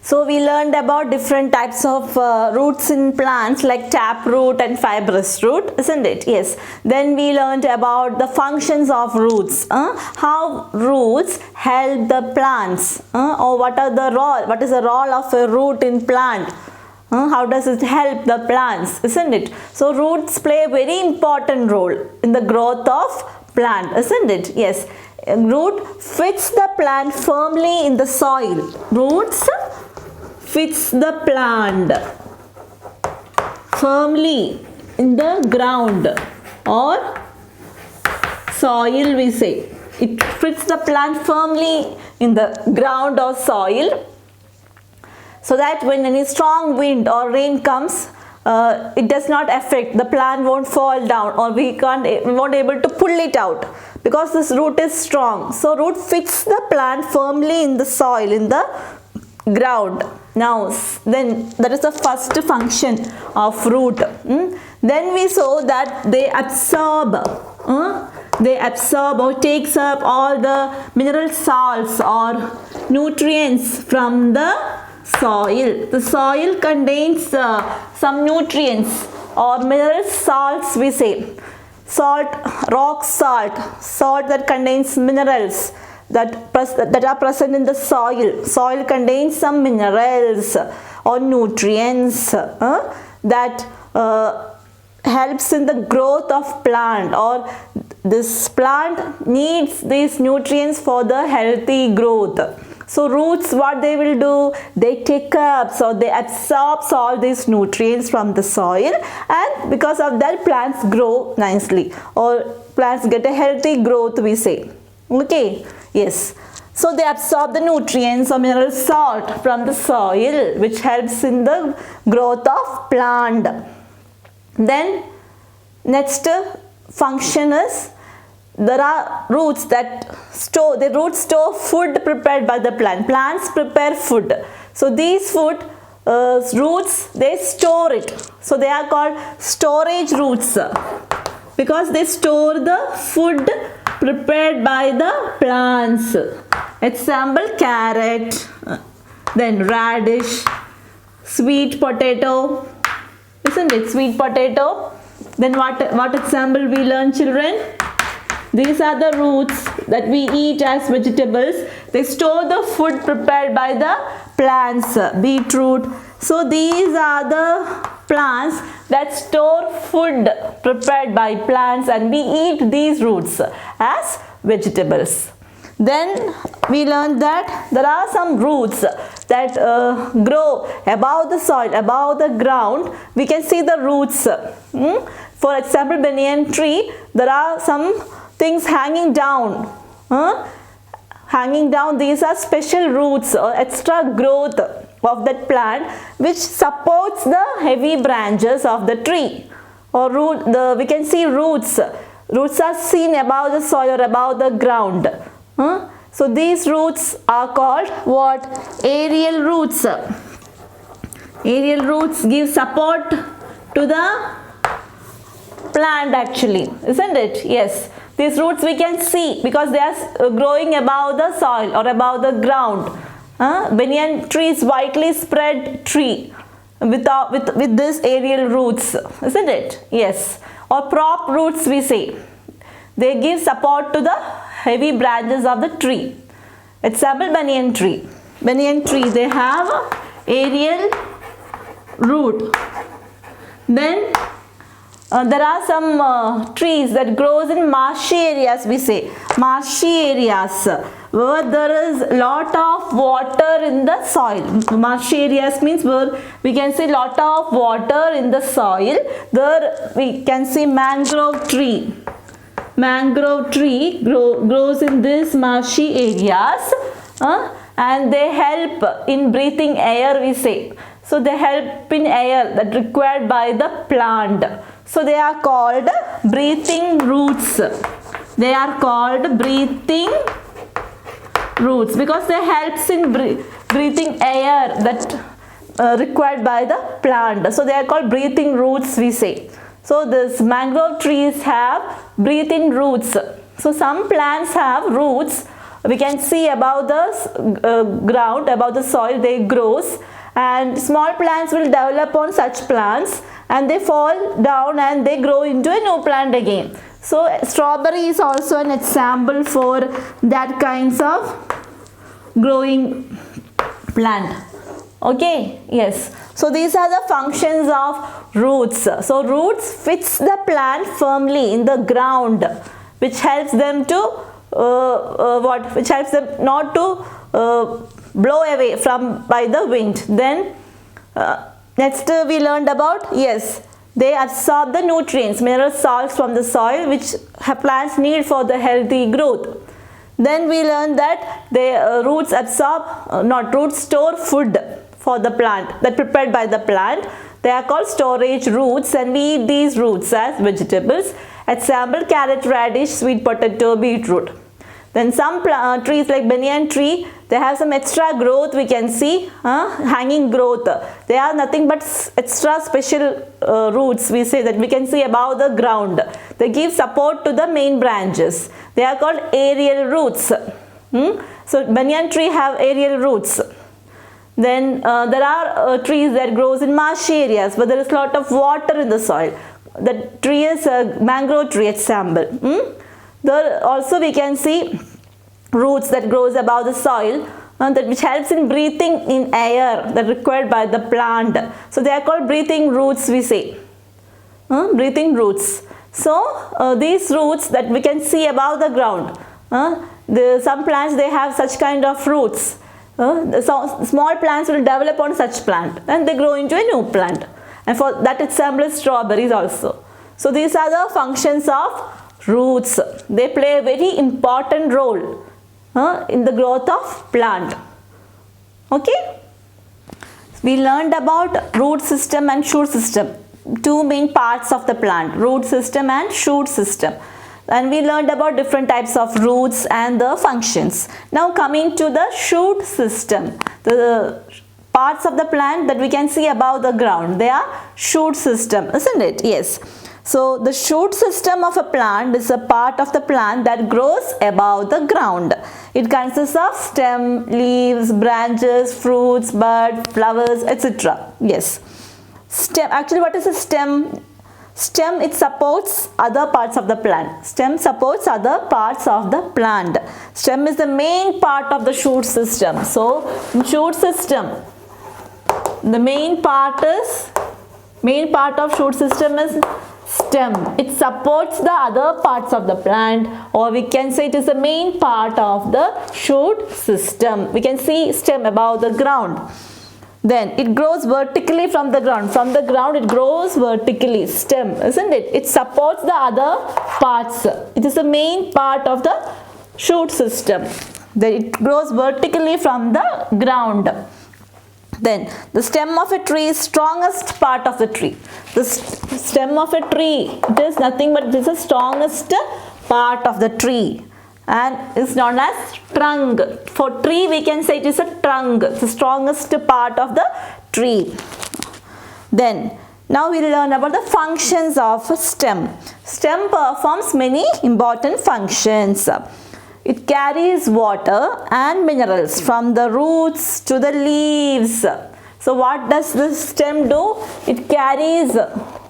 So we learned about different types of roots in plants like tap root and fibrous root, isn't it? Yes. Then we learned about the functions of roots, how roots help the plants, or what is the role of a root in plant. How does it help the plants, isn't it? So roots play a very important role in the growth of plant, isn't it? Yes. A root fits the plant firmly in the soil. Roots fits the plant firmly in the ground or soil, we say. It fits the plant firmly in the ground or soil, so that when any strong wind or rain comes, it does not affect, the plant won't fall down, or we won't able to pull it out, because this root is strong. So root fits the plant firmly in the soil, in the ground. Now then that is the first function of root. Then we saw that they absorb or takes up all the mineral salts or nutrients from the soil. The soil contains some nutrients or mineral salts, we say. Rock salt that contains minerals that are present in the soil. Soil contains some minerals or nutrients that helps in the growth of plant, or this plant needs these nutrients for the healthy growth. So roots, what they will do, they take up, so they absorb all these nutrients from the soil, and because of that plants grow nicely, or plants get a healthy growth, we say. Okay, yes. So they absorb the nutrients or mineral salt from the soil, which helps in the growth of plant. Then next function is, there are roots that store food prepared by the plant. Plants prepare food. So these roots, they store it. So they are called storage roots, because they store the food prepared by the plants. Example, carrot, then radish, sweet potato, isn't it? Sweet potato. Then what example we learn, children? These are the roots that we eat as vegetables. They store the food prepared by the plants. Beetroot. So these are the plants that store food prepared by plants, and we eat these roots as vegetables. Then we learned that there are some roots that grow above the soil, above the ground. We can see the roots. For example, banyan tree, there are some things hanging down. These are special roots or extra growth of that plant, which supports the heavy branches of the tree. Or we can see roots. Roots are seen above the soil or above the ground. So these roots are called what? Aerial roots. Aerial roots give support to the plant actually, isn't it? Yes. These roots we can see because they are growing above the soil or above the ground. Banyan tree is widely spread tree with this aerial roots, isn't it? Yes. Or prop roots, we say. They give support to the heavy branches of the tree. Example, banyan tree. Banyan tree, they have aerial root. Then there are some trees that grows in marshy areas, we say. Marshy areas where there is lot of water in the soil. Marshy areas means where we can see lot of water in the soil. There we can see mangrove tree. Mangrove tree grows in these marshy areas, and they help in breathing air, we say. So they help in air that required by the plant. So they are called breathing roots. They are called breathing roots because they helps in breathing air that required by the plant. So they are called breathing roots, we say. So this mangrove trees have breathing roots. So some plants have roots we can see above the ground, above the soil, they grows, and small plants will develop on such plants and they fall down and they grow into a new plant again. So strawberry is also an example for that kinds of growing plant. Okay, yes. So these are the functions of roots. So roots fix the plant firmly in the ground, which helps them to which helps them not to blow away from by the wind. Then next we learned about, yes, they absorb the nutrients, mineral salts from the soil, which plants need for the healthy growth. Then we learned that the roots absorb, not roots store food for the plant that prepared by the plant. They are called storage roots, and we eat these roots as vegetables. Example, carrot, radish, sweet potato, beetroot. Then some trees like banyan tree, they have some extra growth, we can see, hanging growth. They are nothing but extra special roots, we say, that we can see above the ground. They give support to the main branches. They are called aerial roots. So banyan tree have aerial roots. Then there are trees that grows in marshy areas where there is a lot of water in the soil. The tree is a mangrove tree example. There also we can see roots that grows above the soil, that which helps in breathing in air that required by the plant. So they are called breathing roots, we say. Breathing roots. So these roots that we can see above the ground, some plants they have such kind of roots. So small plants will develop on such plant and they grow into a new plant. And for that example is strawberries also. So these are the functions of roots. They play a very important role in the growth of plant. Okay. We learned about root system and shoot system. Two main parts of the plant, root system and shoot system. And we learned about different types of roots and the functions. Now coming to the shoot system. The parts of the plant that we can see above the ground, they are shoot system, isn't it? Yes. So the shoot system of a plant is a part of the plant that grows above the ground. It consists of stem, leaves, branches, fruits, bud, flowers, etc. Yes. Stem, actually what is a stem? Stem, it supports other parts of the plant. Stem supports other parts of the plant. Stem is the main part of the shoot system. So in shoot system, the main part of shoot system is stem. It supports the other parts of the plant, or we can say it is the main part of the shoot system. We can see stem above the ground. Then it grows vertically from the ground. From the ground it grows vertically, stem, isn't it? It supports the other parts. It is the main part of the shoot system. Then it grows vertically from the ground. Then the stem of a tree is strongest part of the tree. The stem of a tree, it is nothing but it is the strongest part of the tree and is known as trunk. For tree we can say it is a trunk, the strongest part of the tree. Then now we will learn about the functions of a stem. Stem performs many important functions. It carries water and minerals from the roots to the leaves. So what does the stem do? It carries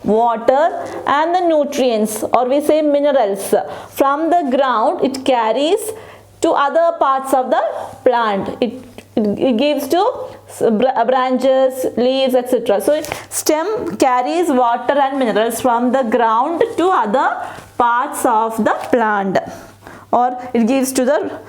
water and the nutrients, or we say minerals, from the ground. It carries to other parts of the plant. It gives to branches, leaves, etc. So stem carries water and minerals from the ground to other parts of the plant, or it gives to the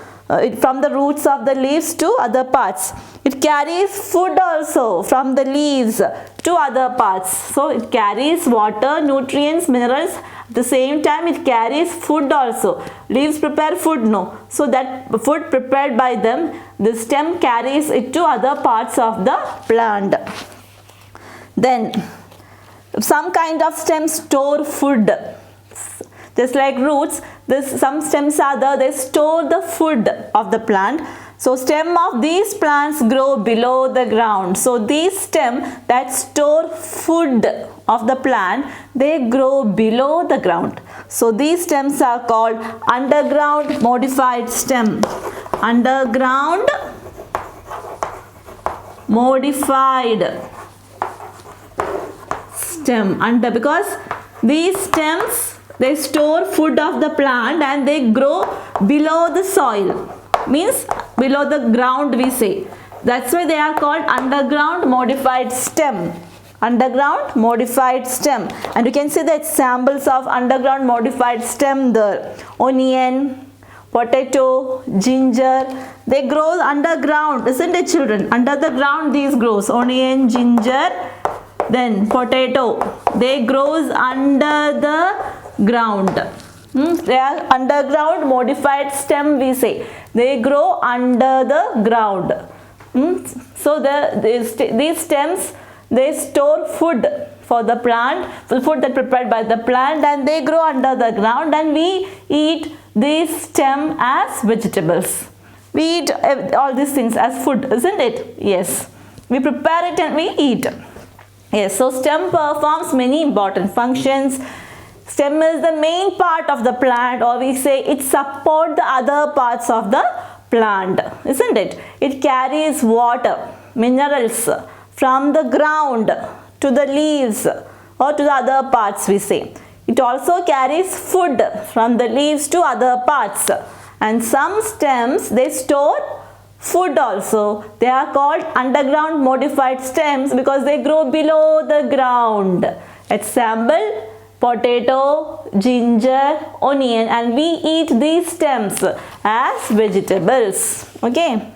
from the roots of the leaves to other parts. It carries food also from the leaves to other parts. So it carries water, nutrients, minerals. At the same time it carries food also. Leaves prepare food, no. So that food prepared by them, the stem carries it to other parts of the plant. Then some kind of stems store food. Just like roots, some stems are there, they store the food of the plant. So stem of these plants grow below the ground. So these stem that store food of the plant, they grow below the ground. So these stems are called underground modified stem. underground modified stem. Because these stems, they store food of the plant and they grow below the soil, means below the ground we say. That's why they are called underground modified stem. Underground modified stem. And you can see the examples of underground modified stem there. Onion, potato, ginger, they grow underground, isn't it children? Under the ground these grows. Onion, ginger, then potato, they grows under the ground. They are underground modified stem we say. They grow under the ground. So these stems, they store food for the plant, the food that prepared by the plant, and they grow under the ground, and we eat this stem as vegetables. We eat all these things as food, isn't it? Yes. We prepare it and we eat. Yes, so stem performs many important functions. Stem is the main part of the plant, or we say it supports the other parts of the plant, isn't it? It carries water, minerals from the ground to the leaves or to the other parts we say. It also carries food from the leaves to other parts. And some stems, they store food also. They are called underground modified stems because they grow below the ground. Example, potato, ginger, onion, and we eat these stems as vegetables. Okay.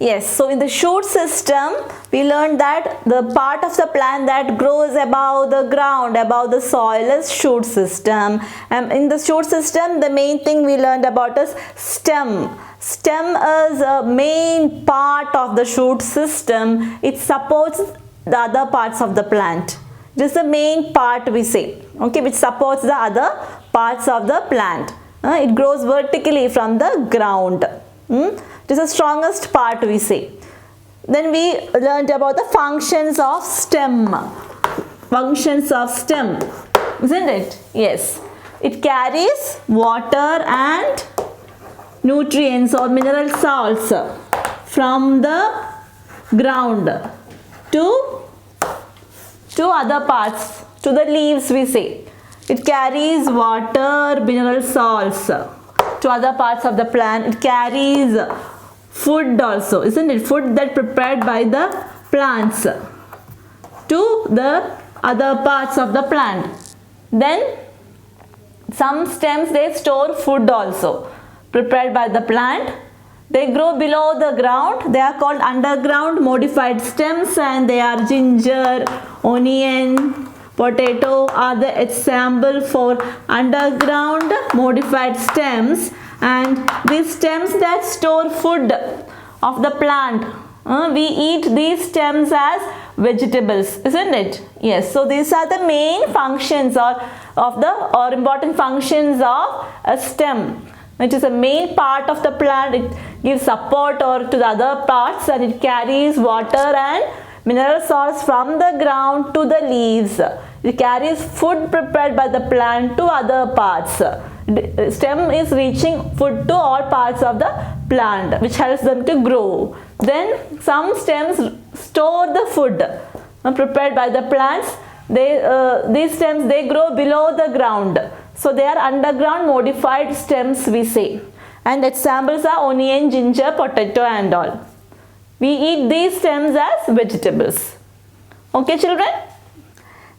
Yes, so in the shoot system, we learned that the part of the plant that grows above the ground, above the soil is shoot system. And in the shoot system, the main thing we learned about is stem. Stem is a main part of the shoot system. It supports the other parts of the plant. This is the main part we say, okay, which supports the other parts of the plant. It grows vertically from the ground. This is the strongest part we say. Then we learned about the functions of stem. Functions of stem, isn't it? Yes. It carries water and nutrients or mineral salts from the ground to other parts, to the leaves we say. It carries water, mineral salts to other parts of the plant. It carries food also, isn't it? Food that prepared by the plants to the other parts of the plant. Then some stems, they store food also prepared by the plant. They grow below the ground. They are called underground modified stems, and they are ginger, onion, potato are the example for underground modified stems. And these stems that store food of the plant, we eat these stems as vegetables, isn't it? Yes, so these are the main functions or important functions of a stem, which is a main part of the plant. It gives support to the other parts, and it carries water and mineral salts from the ground to the leaves. It carries food prepared by the plant to other parts. Stem is reaching food to all parts of the plant, which helps them to grow. Then some stems store the food prepared by the plants. These stems, they grow below the ground. So they are underground modified stems we say. And examples are onion, ginger, potato and all. We eat these stems as vegetables. Okay children?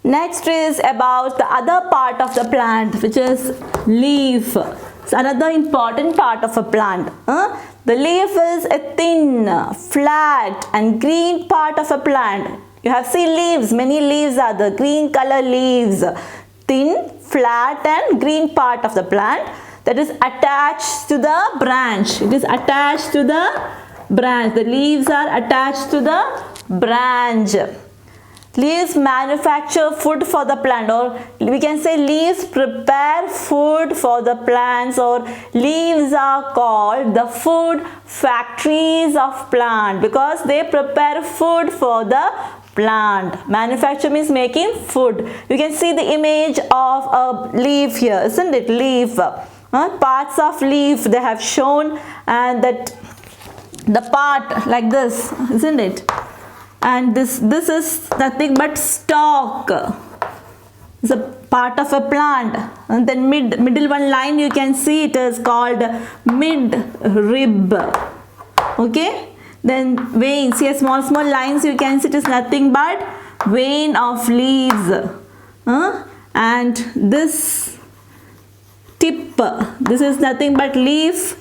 Next is about the other part of the plant, which is leaf. It's another important part of a plant. The leaf is a thin, flat and green part of a plant. You have seen leaves, many leaves are the green color leaves. Thin, flat and green part of the plant that is attached to the branch. It is attached to the branch. The leaves are attached to the branch. Leaves manufacture food for the plant, or we can say leaves prepare food for the plants, or leaves are called the food factories of plant because they prepare food for the plant. Manufacture means making food. You can see the image of a leaf here, isn't it? Leaf. Parts of leaf they have shown, and that the part like this, isn't it? And this is nothing but stalk. It's a part of a plant. And then middle one line you can see it is called mid-rib. Okay. Then veins. Here small lines you can see it is nothing but vein of leaves. And this tip, this is nothing but leaf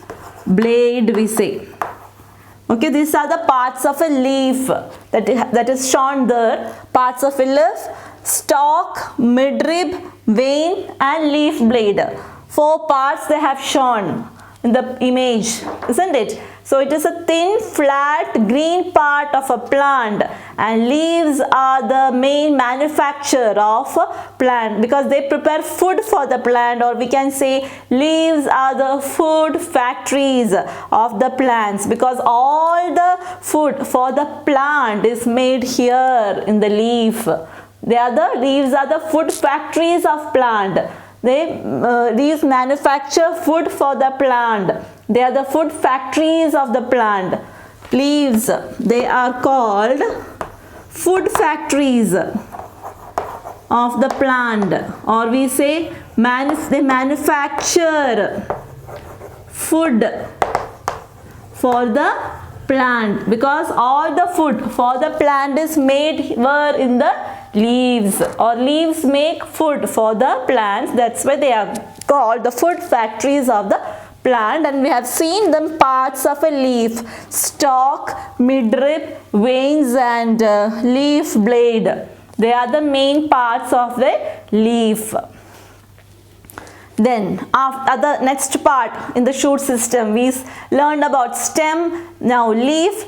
blade we say. Okay, these are the parts of a leaf that is shown there. Parts of a leaf: stalk, midrib, vein and leaf blade. 4 parts they have shown in the image, isn't it? So it is a thin, flat, green part of a plant, and leaves are the main manufacturer of a plant because they prepare food for the plant, or we can say leaves are the food factories of the plants, because all the food for the plant is made here in the leaf. Leaves are the food factories of plant. Leaves manufacture food for the plant. They are the food factories of the plant. Leaves, they are called food factories of the plant, or we say they manufacture food for the plant, because all the food for the plant is made were in the leaves, or leaves make food for the plants. That's why they are called the food factories of the plant. And we have seen them parts of a leaf: stalk, midrib, veins and leaf blade. They are the main parts of the leaf. Then after next part in the shoot system, we learned about stem. Now leaf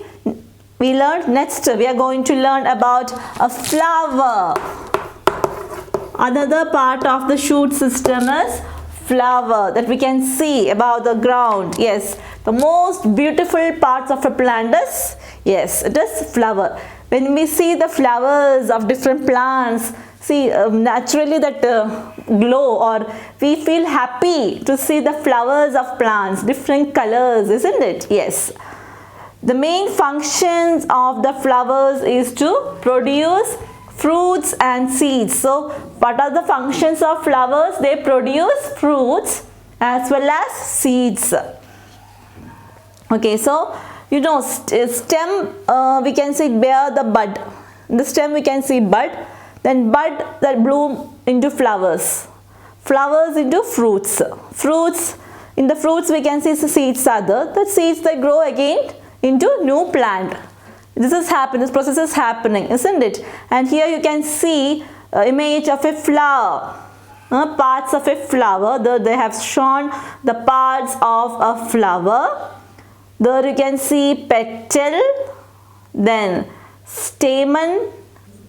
we learned. Next we are going to learn about a flower. Another part of the shoot system is flower, that we can see above the ground. Yes, the most beautiful parts of a plant is, yes, it is flower. When we see the flowers of different plants, see naturally that glow, or we feel happy to see the flowers of plants, different colors, isn't it? Yes. The main functions of the flowers is to produce fruits and seeds. So what are the functions of flowers? They produce fruits as well as seeds. Okay, so you know stem we can see bear the bud. In the stem we can see bud, then bud that bloom into flowers, flowers into fruits, fruits, in the fruits we can see seeds are there, the seeds that grow again into new plant. This process is happening, isn't it? And here you can see image of a flower, parts of a flower. There they have shown the parts of a flower. There you can see petal, then stamen,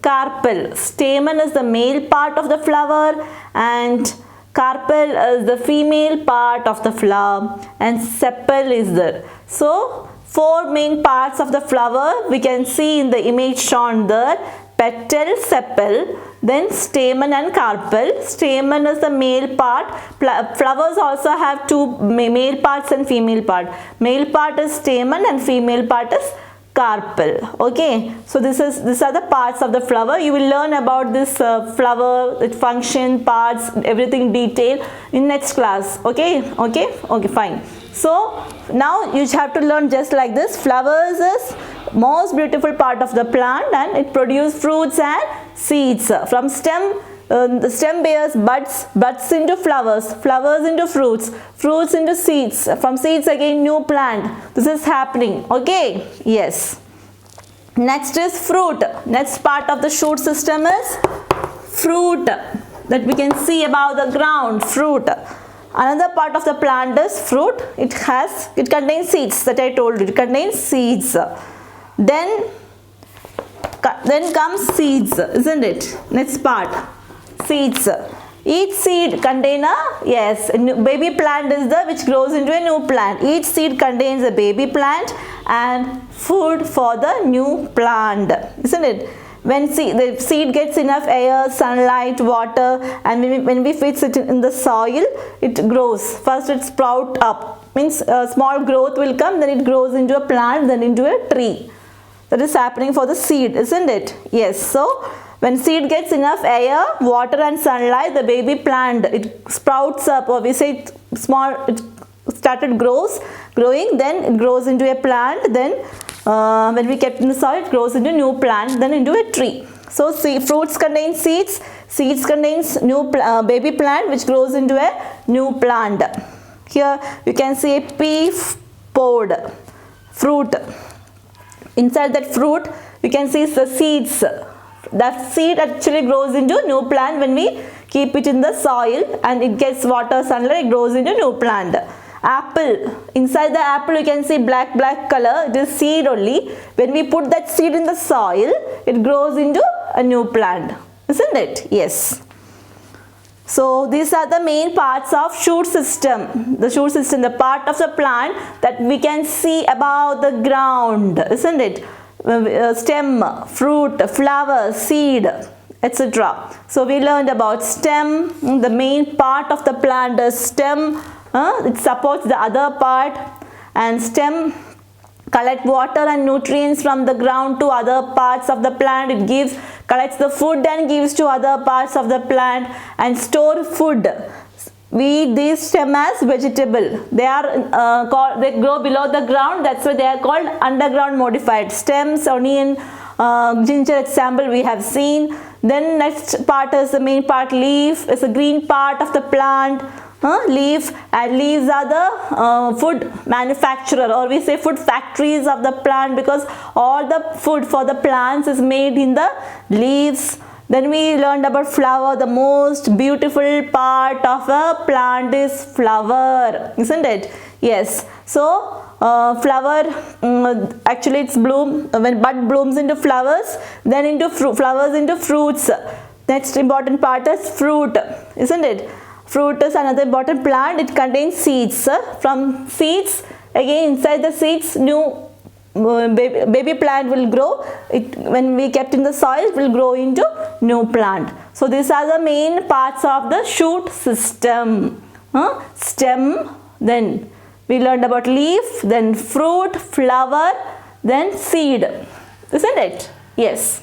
carpel. Stamen is the male part of the flower and carpel is the female part of the flower, and sepal is there. So 4 main parts of the flower we can see in the image shown there: petal, sepal, then stamen and carpel. Stamen is the male part. Flowers also have 2 male parts and female part. Male part is stamen and female part is carpel. Okay, so these are the parts of the flower. You will learn about this flower, its function, parts, everything detail in next class. Okay, fine. So now you have to learn just like this. Flowers is most beautiful part of the plant, and it produces fruits and seeds. From stem, the stem bears buds, buds into flowers, flowers into fruits, fruits into seeds, from seeds again new plant. This is happening. Okay, yes. Next is fruit. Next part of the shoot system is fruit, that we can see above the ground. Fruit. Another part of the plant is fruit. It contains seeds, that I told you. It contains seeds. Then comes seeds, isn't it? Next part, seeds. Each seed contains a baby plant is there which grows into a new plant. Each seed contains a baby plant and food for the new plant, isn't it? the seed gets enough air, sunlight, water, and when we fix it in the soil, it grows. First it sprout up, means a small growth will come, then it grows into a plant, then into a tree. That is happening for the seed, isn't it? Yes. So when seed gets enough air, water and sunlight, the baby plant, it sprouts up, or we say it started growing, then it grows into a plant, then when we kept in the soil, it grows into a new plant, then into a tree. So fruits contain seeds, seeds contains new baby plant which grows into a new plant. Here you can see a pea pod, fruit. Inside that fruit you can see the seeds. That seed actually grows into new plant when we keep it in the soil and it gets water, sunlight, it grows into new plant. Apple, inside the apple you can see black color, it is seed only. When we put that seed in the soil, it grows into a new plant, isn't it? Yes. So these are the main parts of shoot system. The shoot system, the part of the plant that we can see above the ground, isn't it? Stem, fruit, flower, seed, etc. So we learned about stem. The main part of the plant is stem. It supports the other part, and stem collect water and nutrients from the ground to other parts of the plant. It collects the food and gives to other parts of the plant and store food. We eat these stem as vegetable. They are they grow below the ground. That's why they are called underground modified. Stems, onion, ginger example we have seen. Then next part is the main part, leaf is the green part of the plant. Leaves are the food manufacturer, or we say food factories of the plant, because all the food for the plants is made in the leaves. Then we learned about flower. The most beautiful part of a plant is flower, isn't it? Yes. So flower, actually it's bloom, when bud blooms into flowers, then into flowers into fruits. Next important part is fruit, isn't it? Fruit is another important plant. It contains seeds. From seeds, again inside the seeds, new baby plant will grow. When we kept in the soil, it will grow into new plant. So these are the main parts of the shoot system. Stem, then we learned about leaf, then fruit, flower, then seed, isn't it? Yes.